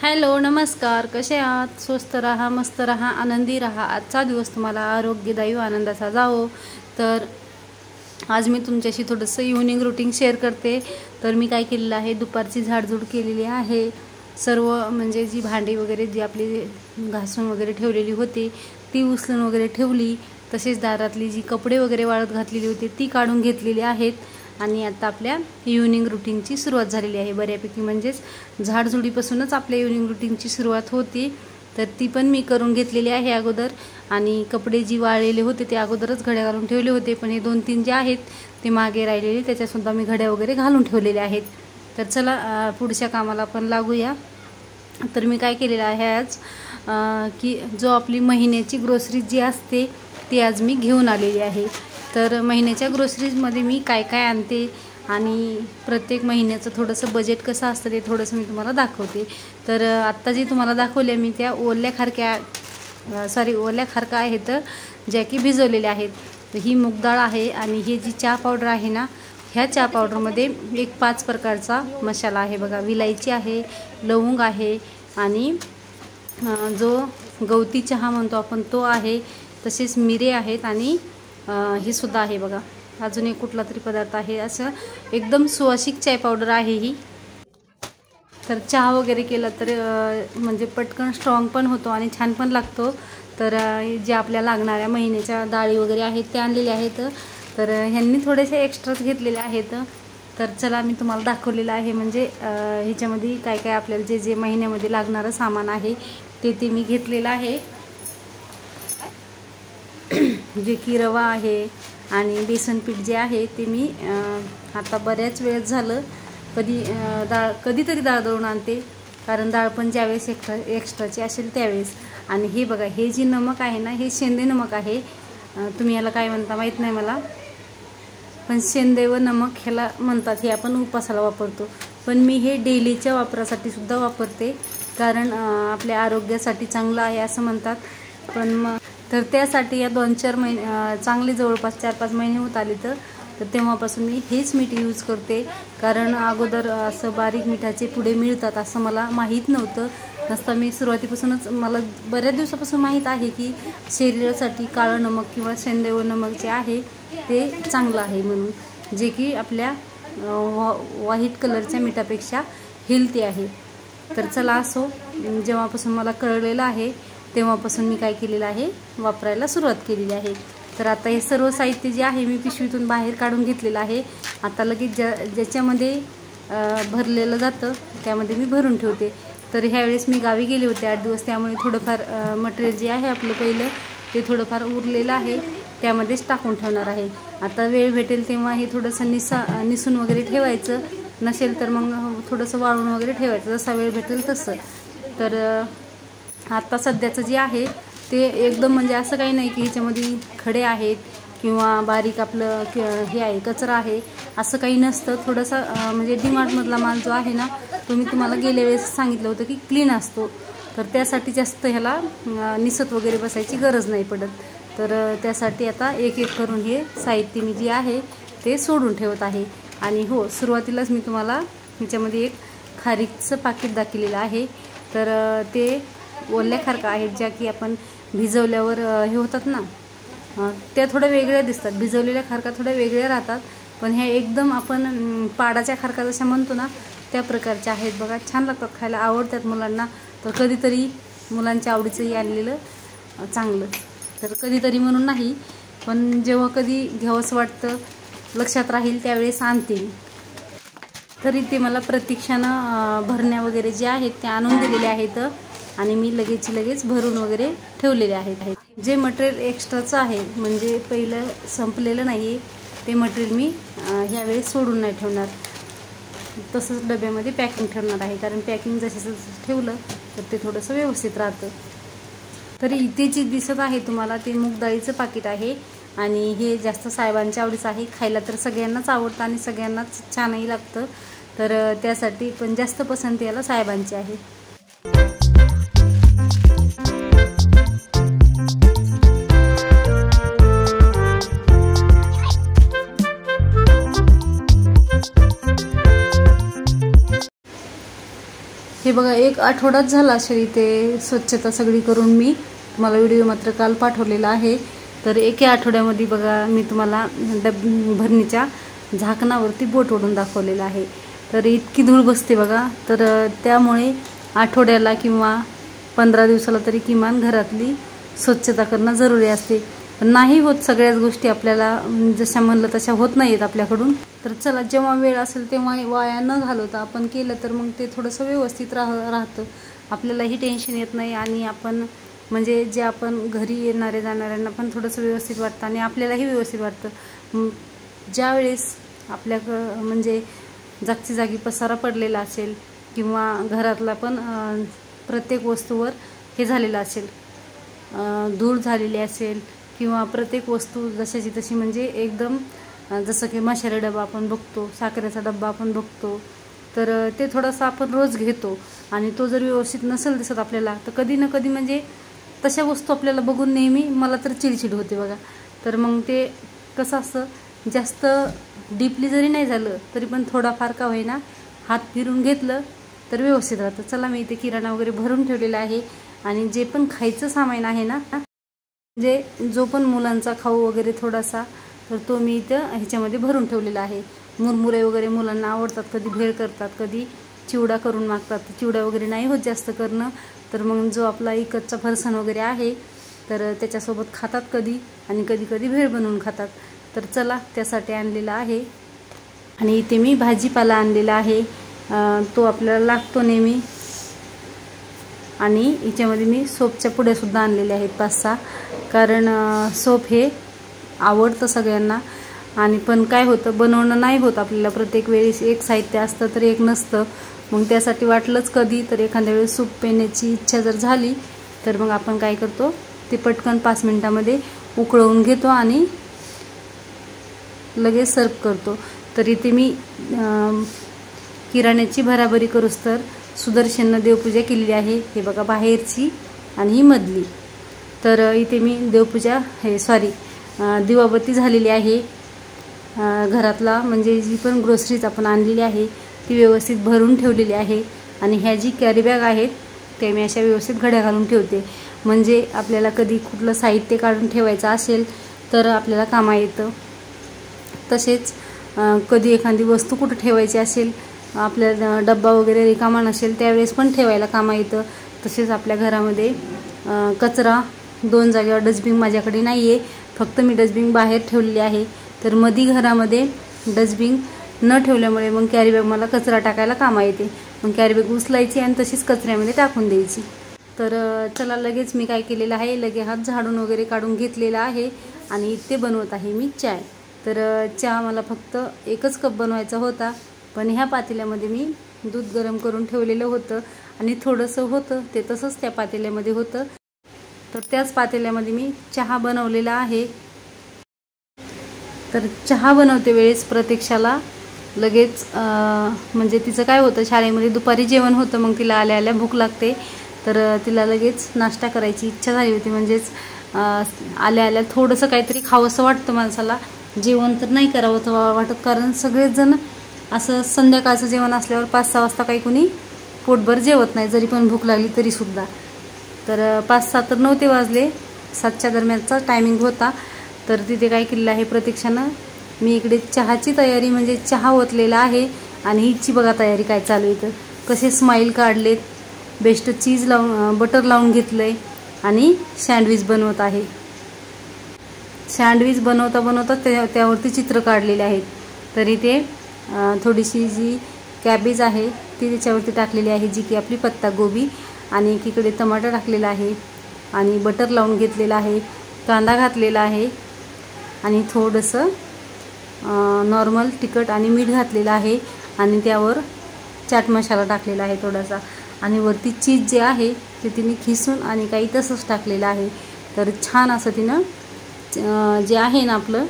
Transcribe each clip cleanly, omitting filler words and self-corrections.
Hello नमस्कार, कसे आहात? स्वस्त राहा, मस्त राहा, आनंदी राहा. आजचा दिवस तुम्हाला आरोग्यदायी व आनंदाचा जावो. तर आज मी तुमच्याशी थोडंसं इव्हनिंग रुटीन शेअर करते. तर मी काय केलेलं आहे, दुपारची झाडझूड केलेली आहे. सर्व म्हणजे जी भांडी वगैरे जी आपली घासून वगैरे ठेवलेली होती ती उचलून वगैरे ठेवली. तसेच दारातली जी कपडे वगैरे वाळत घातलेली होती ती काढून घेतलेली आहेत. आणि आता आपल्या इव्हनिंग रुटीनची सुरुवात झालेली आहे बऱ्यापैकी. म्हणजेच झाडझुडीपासूनच आपल्या इव्हनिंग रुटीनची सुरुवात होती. तर ती पण मी करून घेतलेली आहे अगोदर. आणि कपडे जी वाळलेले होते ते अगोदरच घड्या घालून ठेवले होते, पण हे 2-3 जे आहेत ते मागे राहिलेले त्याच्यासुद्धा मी घड्या वगैरे घालून ठेवलेले आहेत. तर चला पुढच्या कामाला आपण लागूया. तर मी काय केलेलं आहे आज की जो आपली महिन्याची ग्रोसरी जी असते ती आज मी घेऊन आलेली आहे. तर महिन्याच्या ग्रोसरीजमध्ये मी काय काय आणते आणि प्रत्येक महिन्याचं थोडंसं बजेट कसं असतं ते थोडंसं मी तुम्हाला दाखवते. तर आत्ता जी तुम्हाला दाखवल्या मी त्या ओल्या खारका आहेत ज्या की भिजवलेल्या आहेत. तर ही मूग डाळ आहे आणि ही जी चहा पावडर आहे ना, ह्या चहा पावडरमध्ये एक 5 प्रकारचा मसाला आहे बघा. विलायची आहे, लवंग आहे आणि जो गवती चहा म्हणतो आपण तो आहे. तसेच मिरे आहेत आणि ही सुद्धा आहे बघा. अजून एक कुठला तरी पदार्थ आहे. असं एकदम सुवासिक चाय पावडर आहे ही. तर चहा वगैरे केला तर म्हणजे पटकन स्ट्रॉंग पण होतो आणि छान पण लागतो. तर जे आपल्या लागणाऱ्या महिन्याच्या डाळी वगैरे आहेत त्या आणलेल्या आहेत. तर ह्यांनी थोडेसे एक्स्ट्राच घेतलेले आहेत. तर चला मी तुम्हाला दाखवलेलं आहे म्हणजे ह्याच्यामध्ये काय काय आपल्याला जे जे महिन्यामध्ये लागणारं सामान आहे ते मी घेतलेलं आहे. जे की रवा आहे आणि बेसन पीठ जे आहे ते मी आता बऱ्याच वेळ झालं कधीतरी डाळ दळून आणते, कारण डाळ पण ज्यावेळेस एक्स्ट्राची असेल त्यावेळेस. आणि हे बघा, हे जे नमक आहे ना, हे शेंदे नमक आहे. तुम्ही याला काय म्हणता माहीत नाही मला, पण शेंदे व नमक ह्याला म्हणतात. हे आपण उपासाला वापरतो, पण मी हे डेलीच्या वापरासाठी सुद्धा वापरते, कारण आपल्या आरोग्यासाठी चांगलं आहे असं म्हणतात. पण मग तर त्यासाठी या 2-4 महिने चांगले जवळपास 4-5 महिने होत आले. तर तेव्हापासून मी हेच मीठ यूज करते, कारण अगोदर असं बारीक मिठाचे पुडे मिळतात असं मला माहीत नव्हतं. मी सुरुवातीपासूनच मला बऱ्याच दिवसापासून माहीत आहे की शरीरासाठी काळं नमक किंवा शेंदेव नमक जे आहे ते चांगलं आहे म्हणून, जे की आपल्या व्हाईट कलरच्या मिठापेक्षा हेल्दी आहे. तर चला असो, जेव्हापासून मला कळलेलं आहे तेव्हापासून मी काय केलेलं आहे, वापरायला सुरुवात केलेली आहे. तर आता हे सर्व साहित्य जे आहे मी पिशवीतून बाहेर काढून घेतलेलं आहे. आता लगेच ज्याच्यामध्ये भरलेलं जातं त्यामध्ये मी भरून ठेवते. तर ह्यावेळेस मी गावी गेले होते 8 दिवस, त्यामुळे थोडंफार मटेरियल जे आहे आपलं पहिलं ते थोडंफार उरलेलं आहे, त्यामध्येच टाकून ठेवणार आहे. आता वेळ भेटेल तेव्हा हे थोडंसं निसून वगैरे ठेवायचं, नसेल तर मग थोडंसं वाळून वगैरे ठेवायचं, जसा वेळ भेटेल तसं. तर आता सध्याचं जे आहे ते एकदम म्हणजे असं काही नाही की ह्याच्यामध्ये खडे आहेत किंवा बारीक आपलं हे आहे कचरा आहे असं काही नसतं. थोडंसं म्हणजे डीमार्टमधला माल जो आहे ना तो मी तुम्हाला गेल्या वेळेस सांगितलं होतं की क्लीन असतो. तर त्यासाठी जास्त ह्याला निसत वगैरे बसायची गरज नाही पडत. तर त्यासाठी आता एक एक करून हे साहित्य मी जे आहे ते सोडून ठेवत आहे. आणि हो, सुरुवातीलाच मी तुम्हाला ह्याच्यामध्ये एक खारीकचं पाकिट दाखवलेलं आहे. तर ते ओल्या खारका आहेत ज्या की आपण भिजवल्यावर हे होतात ना, त्या थोड्या वेगळ्या दिसतात. भिजवलेल्या खारका थोड्या वेगळ्या राहतात, पण ह्या एकदम आपण पाडाच्या खारका जशा म्हणतो ना त्या प्रकारच्या आहेत बघा. छान लागतात, खायला आवडतात मुलांना. तर कधीतरी मुलांच्या आवडीचंही आणलेलं चांगलं. तर कधीतरी म्हणून नाही, पण जेव्हा कधी घ्यावंसं वाटतं, लक्षात राहील त्यावेळेस आणते. तरी ते मला प्रतीक्षानं भरण्या वगैरे जे आहेत ते आणून दिलेले आहेत आणि मी लगेच भरून वगैरे ठेवलेले आहेत. जे मटेरियल एक्स्ट्राचं आहे म्हणजे पहिलं संपलेलं नाही ते मटेरियल मी ह्यावेळेस सोडून नाही ठेवणार, तसंच डब्यामध्ये पॅकिंग ठेवणार आहे. कारण पॅकिंग जसं ठेवलं तर ते थोडंसं व्यवस्थित राहतं. तरी इथे जे दिसत आहे तुम्हाला ते मूग डाळीचं पाकिट आहे आणि हे जास्त साहेबांच्या आवडीचं आहे. खायला तर सगळ्यांनाच आवडतं आणि सगळ्यांनाच छानही लागतं. तर त्यासाठी पण जास्त पसंती याला साहेबांची आहे. हे बघा, 1 आठवडाच झाला असेल इथे स्वच्छता सगळी करून. मी तुम्हाला व्हिडिओ मात्र काल पाठवलेला आहे. तर 1 आठवड्यामध्ये बघा मी तुम्हाला भरणीच्या झाकणावरती बोट ओढून दाखवलेलं आहे. तर इतकी धूळ बसते बघा. तर त्यामुळे आठवड्याला किंवा 15 दिवसाला तरी किमान घरातली स्वच्छता करणं जरुरी असते. पण नाही होत सगळ्याच गोष्टी आपल्याला जशा म्हणलं तशा होत नाहीत आपल्याकडून. तर चला, जेव्हा वेळ असेल तेव्हा वाया न घालवता आपण केलं तर मग ते थोडंसं व्यवस्थित राहतं. आपल्यालाही टेन्शन येत नाही आणि आपण म्हणजे जे आपण घरी येणारे जाणाऱ्यांना पण थोडंसं व्यवस्थित वाटतं आणि आपल्यालाही व्यवस्थित वाटतं. ज्यावेळेस आपल्याकडं म्हणजे जागची जागी पसारा पडलेला असेल किंवा घरातला पण प्रत्येक वस्तूवर हे झालेलं असेल, धूळ झालेली असेल किंवा प्रत्येक वस्तू जशाची तशी म्हणजे एकदम जसं की मसाले डबा आपण बघतो, साखरेचा डब्बा आपण बघतो, तर ते थोडंसं आपण रोज घेतो आणि तो जर व्यवस्थित नसेल दिसत आपल्याला तर कधी ना कधी म्हणजे तशा वस्तू आपल्याला बघून नेहमी मला तर चिडचिड होते बघा. तर मग ते कसं असतं, जास्त डीपली जरी नाही झालं तरी पण थोडाफार का होईना हात फिरून घेतलं तर व्यवस्थित राहतं. चला, मी इथे किराणा वगैरे भरून ठेवलेला आहे आणि जे पण खायचं सामान आहे ना, म्हणजे जो पण मुलांचा खाऊ वगैरे थोडासा, तर तो मी इथं ह्याच्यामध्ये भरून ठेवलेला आहे. मुरमुरे वगैरे मुलांना आवडतात, कधी भेळ करतात, कधी चिवडा करून मागतात. चिवडा वगैरे नाही होत जास्त करणं, तर मग जो आपला इकतचा फरसाण वगैरे आहे तर त्याच्यासोबत खातात कधी आणि कधी कधी भेळ बनवून खातात. तर चला, त्यासाठी आणलेला आहे. आणि इथे मी भाजीपाला आणलेला आहे, तो आपल्याला लागतो नेहमी. आणि याच्यामध्ये मी सोपच्या पुड्यासुद्धा आणलेल्या आहेत 5-6, कारण सोप हे आवडतं सगळ्यांना. आणि पण काय होतं, बनवणं नाही होत आपल्याला प्रत्येक वेळेस. एक साहित्य असतं तर एक नसतं. मग त्यासाठी वाटलंच कधी तर एखाद्या वेळेस सूप पिण्याची इच्छा जर झाली तर मग आपण काय करतो, ते पटकन 5 मिनिटामध्ये उकळवून घेतो आणि लगेच सर्व करतो. तर इथे मी किराण्याची भराभरी करूस तर सुदर्शननं देवपूजा केलेली आहे. हे बघा, बाहेरची आणि ही मधली. तर इथे मी देवपूजा दिवाबत्ती झालेली आहे. घरातला म्हणजे जी पण ग्रोसरीज आपण आणलेली आहे ती व्यवस्थित भरून ठेवलेली आहे. आणि ह्या जी कॅरी बॅग आहेत ते मी अशा व्यवस्थित घड्या घालून ठेवते, म्हणजे आपल्याला कधी कुठलं साहित्य काढून ठेवायचं असेल तर आपल्याला कामा येतं. तसेच कधी एखादी वस्तू कुठं ठेवायची असेल, आपल्या डब्बा वगैरे रिकामा नसेल त्यावेळेस पण ठेवायला कामा येतं. तसेच आपल्या घरामध्ये कचरा 2 जागेवर डस्टबिन माझ्याकडे नाही आहे, फक्त मी डस्टबिन बाहेर ठेवलेली आहे. तर मधी घरामध्ये डस्टबिन न ठेवल्यामुळे मग कॅरीबॅग मला कचरा टाकायला कामा येते. मग कॅरीबॅग उचलायची आणि तशीच कचऱ्यामध्ये टाकून द्यायची. तर चला, लगेच मी काय केलेलं आहे, लगे हात झाडून वगैरे काढून घेतलेला आहे आणि इथे बनवत आहे मी चाय. तर चहा मला फक्त 1च कप बनवायचा होता, पण ह्या पातेल्यामध्ये मी दूध गरम करून ठेवलेलं होतं आणि थोडंसं होतं ते तसंच त्या पातेल्यामध्ये होतं. तर त्याच पातेल्यामध्ये मी चहा बनवलेला आहे. तर चहा बनवते वेळेस प्रतीक्षाला लगेच म्हणजे तिचं काय होतं, शाळेमध्ये दुपारी जेवण होतं, मग तिला आल्या आल्या भूक लागते. तर तिला लगेच नाश्ता करायची इच्छा झाली होती, म्हणजेच आल्या आल्या थोडंसं काहीतरी खावंसं वाटतं माणसाला. जेवण तर नाही करावं वाटत, कारण सगळेच जण असं संध्याकाळचं जेवण असल्यावर 5-6 वाजता काही कुणी पोटभर जेवत नाही, जरी पण भूक लागली तरीसुद्धा. तर 5-6 तर 9 वाजले, 7च्या दरम्यानचा टायमिंग होता. तर तिथे काय केलेलं आहे प्रतीक्षानं, मी इकडे चहाची तयारी म्हणजे चहा ओतलेला आहे आणि हिची बघा तयारी काय चालू आहे. तर कसे स्माईल काढलेत, बेस्ट चीज लावून बटर लावून घेतलं आहे आणि सँडविच बनवत आहे. सँडविच बनवता बनवता त्यावरती चित्र काढलेले आहेत. तरी ते थोडीशी जी कॅबेज आहे ती त्याच्यावरती टाकलेली आहे, जी की आपली पत्तागोबी, आणि एकीकडे टमाटर टाकलेला आहे आणि बटर लावून घेतलेला आहे, कांदा घातलेला आहे आणि थोडंसं नॉर्मल तिखट आणि मीठ घातलेलं आहे आणि त्यावर चाट मसाला टाकलेला आहे थोडासा, आणि वरती चीज जे आहे ते तिने खिसून आणि काही तसंच टाकलेलं आहे. तर छान असं तिनं जे आहे ना आपलं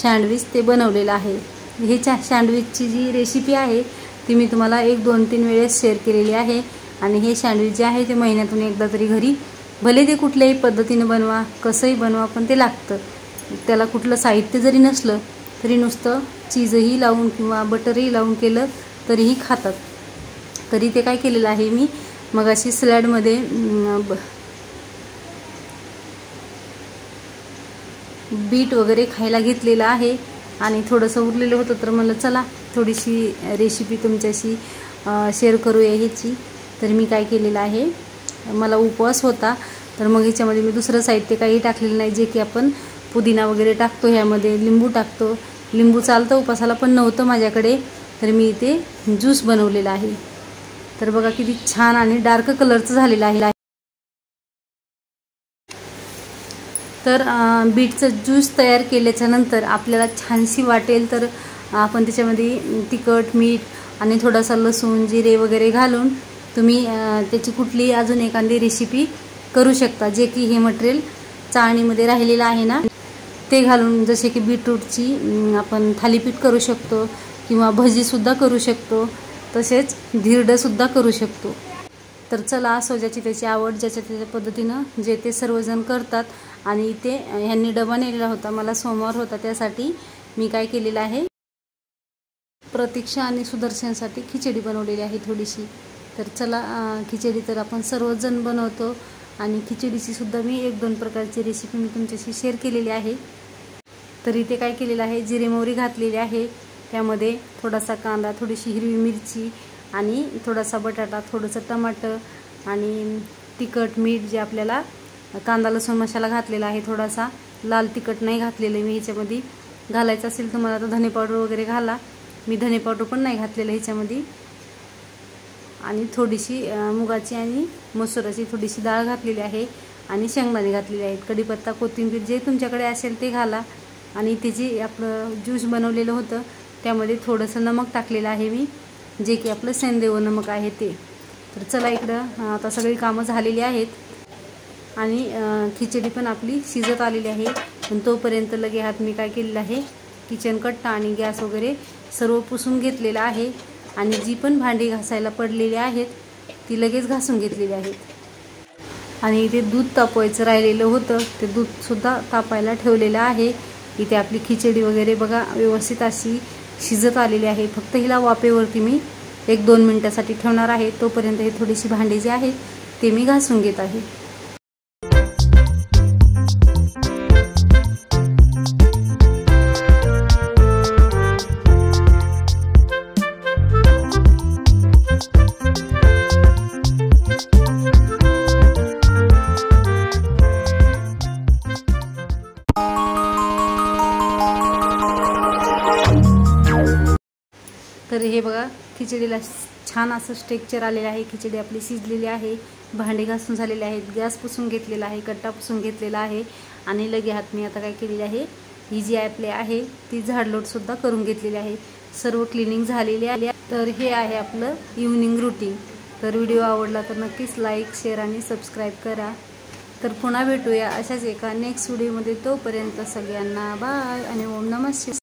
सँडविच ते बनवलेलं आहे. हे सँडविचची जी रेसिपी आहे ती मी तुम्हाला 1-2-3 वेळेस शेअर केलेली आहे. आणि हे सँडविच जे आहे ते महिन्यातून एकदा तरी घरी, भले ते कुठल्याही पद्धतीने बनवा, कसंही बनवा, पण ते लागतं. त्याला कुठलं साहित्य जरी नसलं तरी नुसतं चीजही लावून किंवा बटरही लावून केलं तरीही खातात. तरी ते काय केलेलं आहे मी मग अशी सॅलडमध्ये बीट वगैरे खायला घेतलेलं आहे आणि थोडंसं उरलेलं होतं, तर मला चला थोडीशी रेसिपी तुमच्याशी शेअर करूया ह्याची. तर मी काय केलेलं आहे, मला उपवास होता तर मग ह्याच्यामध्ये मी दुसरं साहित्य काही टाकलेलं नाही, जे की आपण पुदिना वगैरे टाकतो, ह्यामध्ये लिंबू टाकतो. लिंबू चालतं उपवासाला पण नव्हतं माझ्याकडे, तर मी इथे ज्यूस बनवलेला आहे. तर बघा किती छान आणि डार्क कलरचं झालेलं आहे. तर बीटचं ज्यूस तयार केल्याच्या नंतर आपल्याला छानशी वाटेल तर आपण त्याच्यामध्ये तिखट, मीठ आणि थोडासा लसूण, जिरे वगैरे घालून तुम्ही त्याची कुठली अजून एखादी रेसिपी करू शकता, जे की हे मटेरियल चाळणीमध्ये राहिलेलं आहे ना ते घालून. जसे की बीटरूटची आपण थालीपीठ करू शकतो किंवा भजीसुद्धा करू शकतो, तसेच धिरडंसुद्धा करू शकतो. तर चला, असो ज्याची त्याची आवड, ज्याच्या त्याच्या पद्धतीनं जे ते सर्वजण करतात. आणि इथे ह्यांनी डबा नेलेला होता, मला सोमवार होता, त्यासाठी मी काय केलेलं आहे, प्रतीक्षा आणि सुदर्शनसाठी खिचडी बनवलेली आहे थोडीशी. तर चला, खिचडी तर आपण सर्वजण बनवतो आणि खिचडीची सुद्धा मी 1-2 प्रकारची रेसिपी मी तुमच्याशी शेअर केलेली आहे. तर इथे काय केलेलं आहे, जिरे मोहरी घातलेली आहे, त्यामध्ये थोडासा कांदा, थोडीशी हिरवी मिरची आणि थोडासा बटाटा, थोडंसं टमाटर आणि तिखट, मीठ, जे आपल्याला कांदा लसूण मसाला घातलेला आहे, थोडासा लाल तिखट नाही घातलेलं मी ह्याच्यामध्ये. घालायचं असेल तुम्हाला तर धने पावडर वगैरे घाला, मी धने पावडर पण नाही घातलेलं ह्याच्यामध्ये. आणि थोडीशी मुगाची आणि मसुराची थोडीशी डाळ घातलेली आहे आणि शेंगदाणे घातलेले आहेत, कढीपत्ता, कोथिंबीर जे तुमच्याकडे असेल ते घाला. आणि ते जे आपलं ज्यूस बनवलेलं होतं त्यामध्ये थोडंसं नमक टाकलेलं आहे मी, जे की आपलं सेंदेव नमक आहे ते. तर चला, इकडं आता सगळी कामं झालेली आहेत आणि खिचडी पण आपली शिजत आलेली आहे. पण तोपर्यंत लगे हात मी काय केलेलं आहे, किचन कट्टा आणि गॅस वगैरे सर्व पुसून घेतलेलं आहे आणि जी पण भांडी घासायला पडलेली आहेत ती लगेच घासून घेतलेली आहेत. आणि इथे दूध तापवायचं राहिलेलं होतं, ते दूधसुद्धा तापायला ठेवलेलं आहे. इथे आपली खिचडी वगैरे बघा व्यवस्थित अशी शिजत आलेली आहे. फक्त हिला वाफेवरती मी 1-2 मिनटासाठी ठेवणार आहे. तोपर्यंत हे थोडीशी भांडी जी आहेत ते मी घासून घेत आहे. तर हे बघा, खिचडीला छान असं स्ट्रेक्चर आलेलं आहे. खिचडी आपली शिजलेली आहे, भांडे घासून झालेले आहेत, गॅस पुसून घेतलेला आहे, कट्टा पुसून घेतलेला आहे आणि लगे हात मी आता काय केलेली आहे, ही जी आपली आहे ती झाडलोटसुद्धा करून घेतलेली आहे. सर्व क्लिनिंग झालेली आहे. तर हे आहे आपलं इव्हनिंग रुटीन. तर व्हिडिओ आवडला तर नक्कीच लाईक, शेअर आणि सबस्क्राईब करा. तर पुन्हा भेटूया अशाच एका नेक्स्ट व्हिडिओमध्ये. तोपर्यंत सगळ्यांना बाय आणि ओम नमः शिवाय.